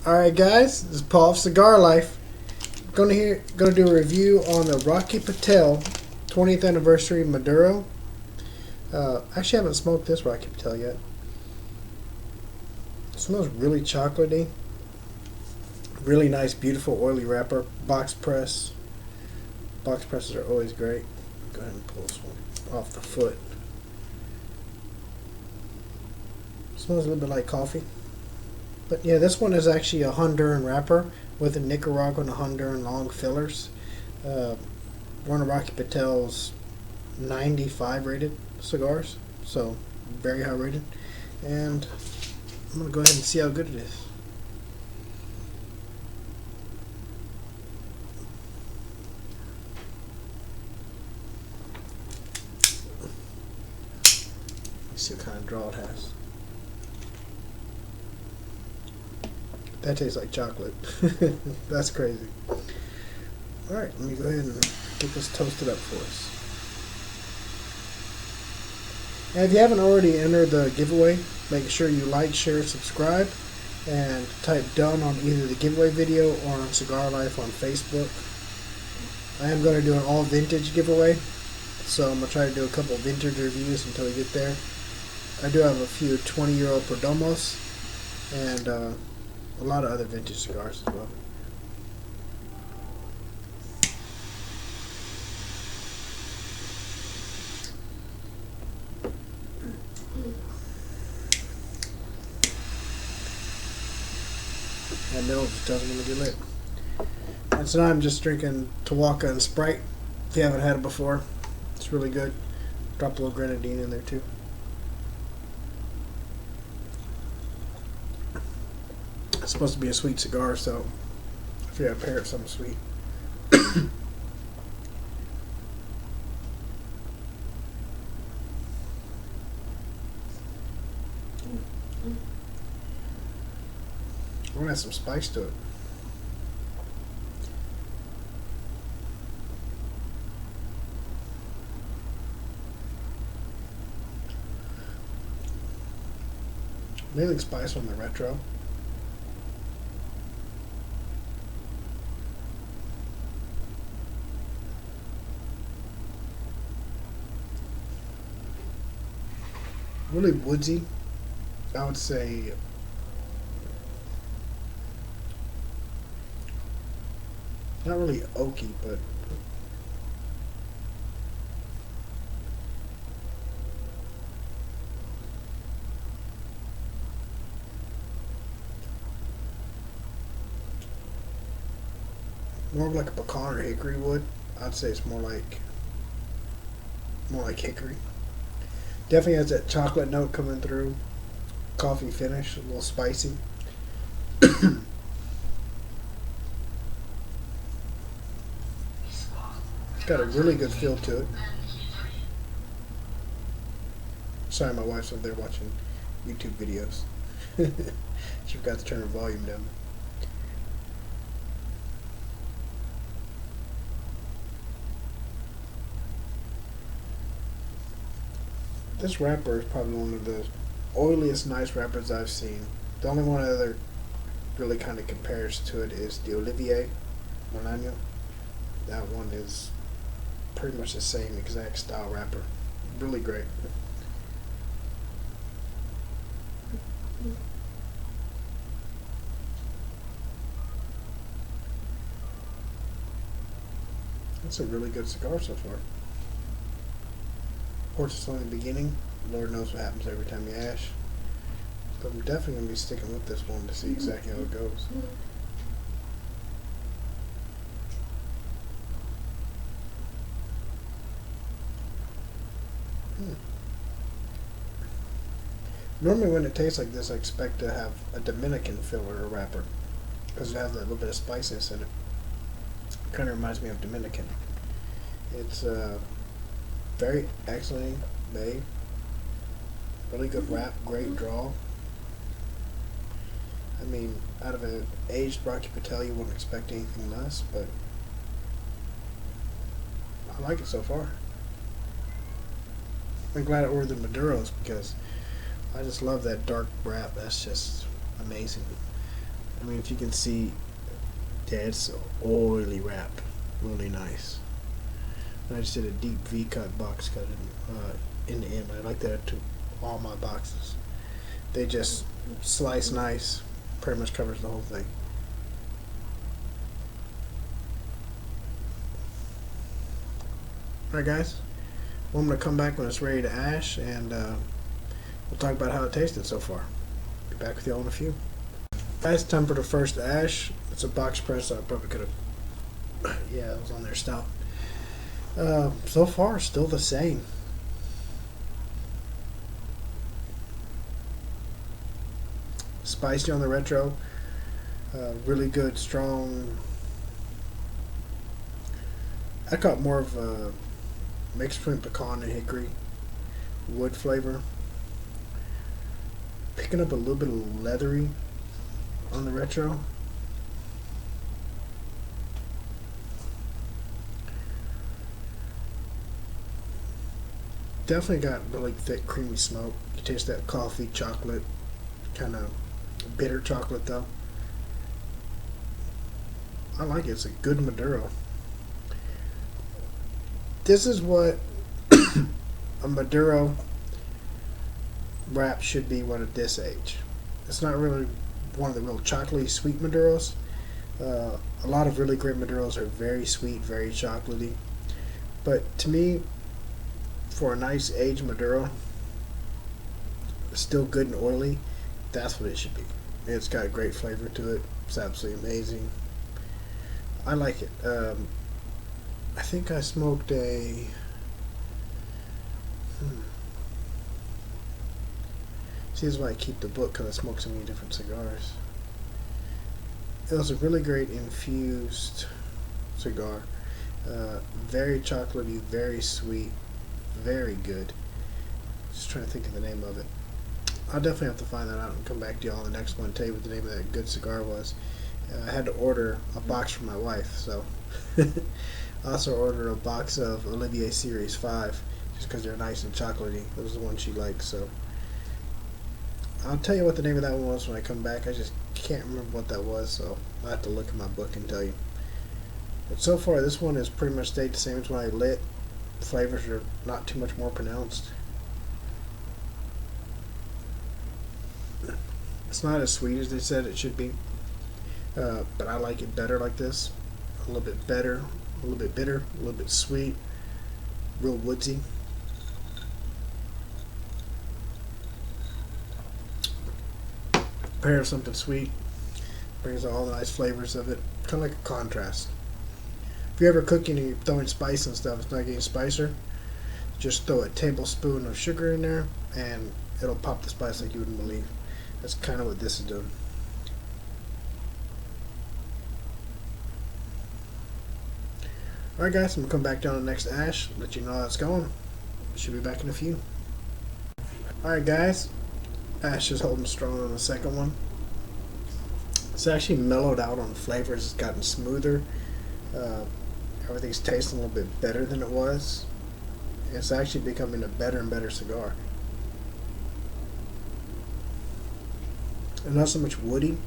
Alright guys, this is Paul of Cigar Life. Gonna do a review on the Rocky Patel 20th Anniversary Maduro. Actually haven't smoked this Rocky Patel yet. It smells really chocolatey. Really nice, beautiful, oily wrapper. Box press. Box presses are always great. Go ahead and pull this one off the foot. Smells a little bit like coffee. But yeah, this one is actually a Honduran wrapper with a Nicaraguan and Honduran long fillers. One of Rocky Patel's 95 rated cigars, so very high rated. And I'm going to go ahead and see how good it is. Let's see what kind of draw it has. That tastes like chocolate. That's crazy. Alright, let me go ahead and get this toasted up for us. And if you haven't already entered the giveaway, make sure you like, share, subscribe, and type done on either the giveaway video or on Cigar Life on Facebook. I am going to do an all vintage giveaway, so I'm going to try to do a couple vintage reviews until we get there. I do have a few 20-year-old Perdomos and a lot of other vintage cigars as well. That middle just doesn't want to get lit. And so now I'm just drinking Tawaka and Sprite. If you haven't had it before, it's really good. Drop a little grenadine in there too. It's supposed to be a sweet cigar, so I figured I'd pair it with something sweet. I want to add some spice to it. Mainly spice on the retro. Really woodsy. I would say not really oaky, but more of like a pecan or hickory wood. I'd say it's more like hickory. Definitely has that chocolate note coming through. Coffee finish, a little spicy. It's got a really good feel to it. Sorry, my wife's over there watching YouTube videos. She forgot to turn her volume down. This wrapper is probably one of the oiliest nice wrappers I've seen. The only one other really kind of compares to it is the Olivier Monano. That one is pretty much the same exact style wrapper. Really great. That's a really good cigar so far. Of course, it's only the beginning. Lord knows what happens every time you ash. But I'm definitely going to be sticking with this one to see exactly how it goes. Normally when it tastes like this, I expect to have a Dominican filler or wrapper, because it has that little bit of spiciness in it. Kind of reminds me of Dominican. It's very excellently made. Really good wrap, great draw. I mean, out of an aged Rocky Patel, you wouldn't expect anything less, but I like it so far. I'm glad I ordered the Maduros because I just love that dark wrap. That's just amazing. I mean, if you can see, yeah, it's oily wrap, really nice. And I just did a deep V cut box cut in the end. I like that to all my boxes. They just slice nice, pretty much covers the whole thing. Alright guys, well, I'm going to come back when it's ready to ash, and we'll talk about how it tasted so far. Be back with y'all in a few. Guys, time for the first ash. It's a box press, so I probably could have, yeah, it was on there stout. So far, still the same. Spicy on the retro, really good, strong. I got more of a mix between pecan and hickory wood flavor. Picking up a little bit of leathery on the retro. Definitely got really thick, creamy smoke. You taste that coffee, chocolate, kind of bitter chocolate though. I like it. It's a good Maduro. This is what a Maduro wrap should be when at this age. It's not really one of the real chocolatey sweet Maduros. A lot of really great Maduros are very sweet, very chocolatey. But to me, for a nice aged Maduro, still good and oily, that's what it should be. It's got great flavor to it. It's absolutely amazing. I like it. I think I smoked a See, this is why I keep the book, because I smoke so many different cigars. It was a really great infused cigar. Very chocolatey, very sweet, very good. Just trying to think of the name of it. I'll definitely have to find that out and come back to y'all on the next one and tell you what the name of that good cigar was. I had to order a box for my wife, so I also ordered a box of Olivier Series 5 just because they're nice and chocolatey. Those are the ones she likes, so I'll tell you what the name of that one was when I come back. I just can't remember what that was, so I'll have to look in my book and tell you. But so far, this one has pretty much stayed the same as when I lit. Flavors are not too much more pronounced. It's not as sweet as they said it should be, but I like it better like this. A little bit better, a little bit bitter, a little bit sweet, real woodsy. Pair of something sweet, brings all the nice flavors of it, kind of like a contrast. If you're ever cooking and you're throwing spice and stuff, it's not getting spicier, just throw a tablespoon of sugar in there and it'll pop the spice like you wouldn't believe. That's kind of what this is doing. Alright guys, I'm going to come back down to the next ash, let you know how it's going. Should be back in a few. Alright guys, ash is holding strong on the second one. It's actually mellowed out on flavors, it's gotten smoother. Everything's tasting a little bit better than it was. It's actually becoming a better and better cigar. And not so much woody,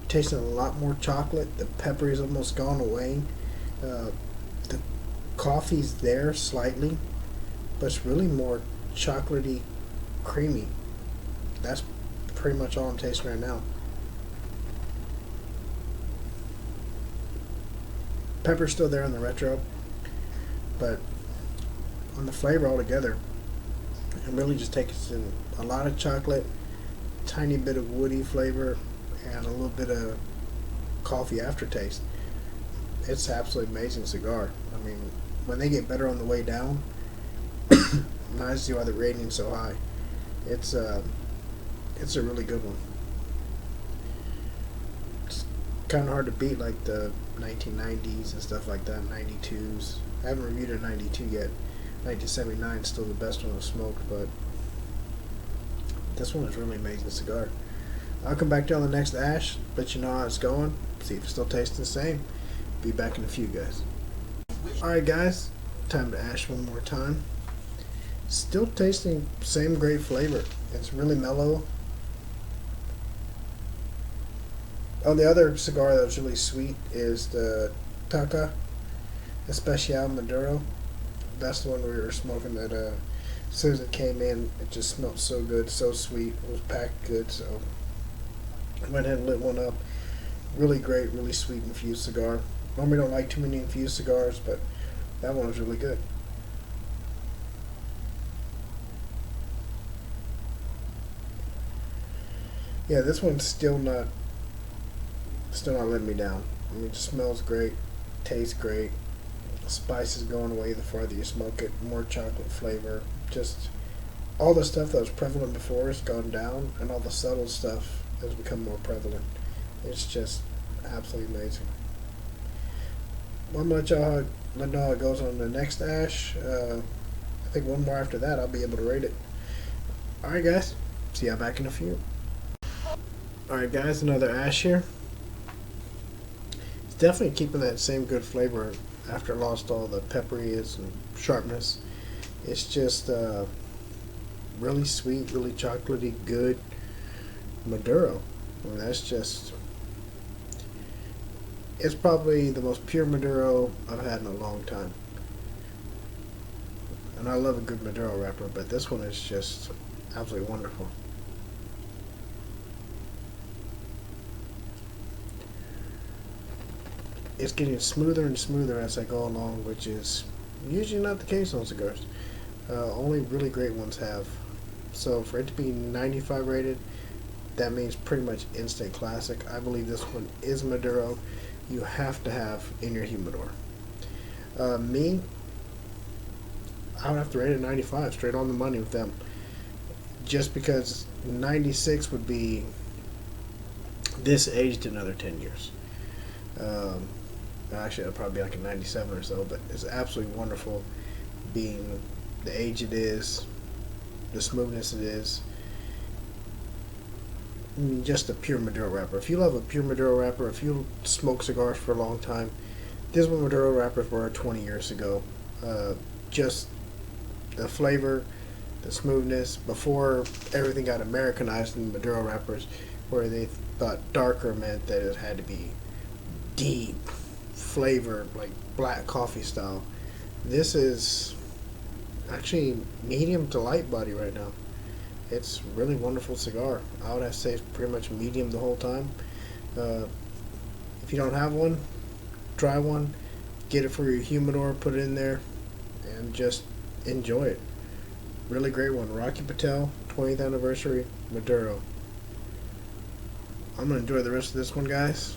tasting a lot more chocolate. The pepper is almost gone away. The coffee's there slightly, but it's really more chocolatey, creamy. That's pretty much all I'm tasting right now. Pepper's still there on the retro, but on the flavor altogether, it really just takes in a lot of chocolate, tiny bit of woody flavor, and a little bit of coffee aftertaste. It's absolutely amazing cigar. I mean, when they get better on the way down, I see why the rating's so high. It's a really good one. It's kind of hard to beat like the 1990s and stuff like that, 92s. I haven't reviewed a 92 yet. 1979 is still the best one I've smoked, but this one is really amazing cigar. I'll come back down the next ash, let you know how it's going, see if it still tastes the same. Be back in a few, guys. Alright guys, time to ash one more time. Still tasting same great flavor. It's really mellow. On the other cigar that was really sweet is the Taka Especial Maduro. That's the one we were smoking that as soon as it came in, it just smelled so good, so sweet. It was packed good, so I went ahead and lit one up. Really great, really sweet infused cigar. Normally don't like too many infused cigars, but that one was really good. Yeah, this one's still not letting me down. I mean, it just smells great, tastes great. The spice is going away the farther you smoke it. More chocolate flavor. Just all the stuff that was prevalent before has gone down, and all the subtle stuff has become more prevalent. It's just absolutely amazing. Well, I'm gonna let know how it goes on the next ash. I think one more after that, I'll be able to rate it. All right, guys. See y'all back in a few. All right, guys. Another ash here. It's definitely keeping that same good flavor after it lost all the pepperiness and sharpness. It's just really sweet, really chocolatey, good Maduro. I mean, that's just. It's probably the most pure Maduro I've had in a long time. And I love a good Maduro wrapper, but this one is just absolutely wonderful. It's getting smoother and smoother as I go along, which is usually not the case on cigars. Only really great ones have. So for it to be 95 rated, that means pretty much instant classic. I believe this one is Maduro. You have to have in your humidor. Me, I would have to rate it 95, straight on the money with them. Just because 96 would be this aged another 10 years. Actually, it'll probably be like a 97 or so, but it's absolutely wonderful being the age it is, the smoothness it is. I mean, just a pure Maduro wrapper. If you love a pure Maduro wrapper, if you smoke cigars for a long time, this is what Maduro wrappers were 20 years ago. Just the flavor, the smoothness, before everything got Americanized in Maduro wrappers, where they thought darker meant that it had to be deep flavor, like black coffee style. This is actually medium to light body right now. It's really wonderful cigar. I would have to say it's pretty much medium the whole time. If you don't have one, try one. Get it for your humidor, put it in there, and just enjoy it. Really great one. Rocky Patel, 20th Anniversary Maduro. I'm going to enjoy the rest of this one, guys.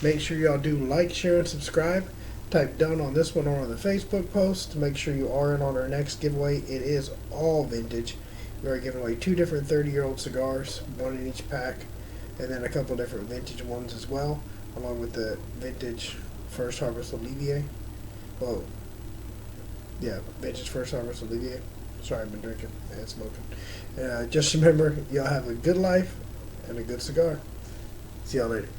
Make sure y'all do like, share, and subscribe. Type done on this one or on the Facebook post to make sure you are in on our next giveaway. It is all vintage. We are giving away 2 different 30-year-old cigars, 1 in each pack, and then a couple different vintage ones as well, along with the vintage First Harvest Olivier. Well, yeah, vintage First Harvest Olivier. Sorry, I've been drinking and smoking. Just remember, y'all have a good life and a good cigar. See y'all later.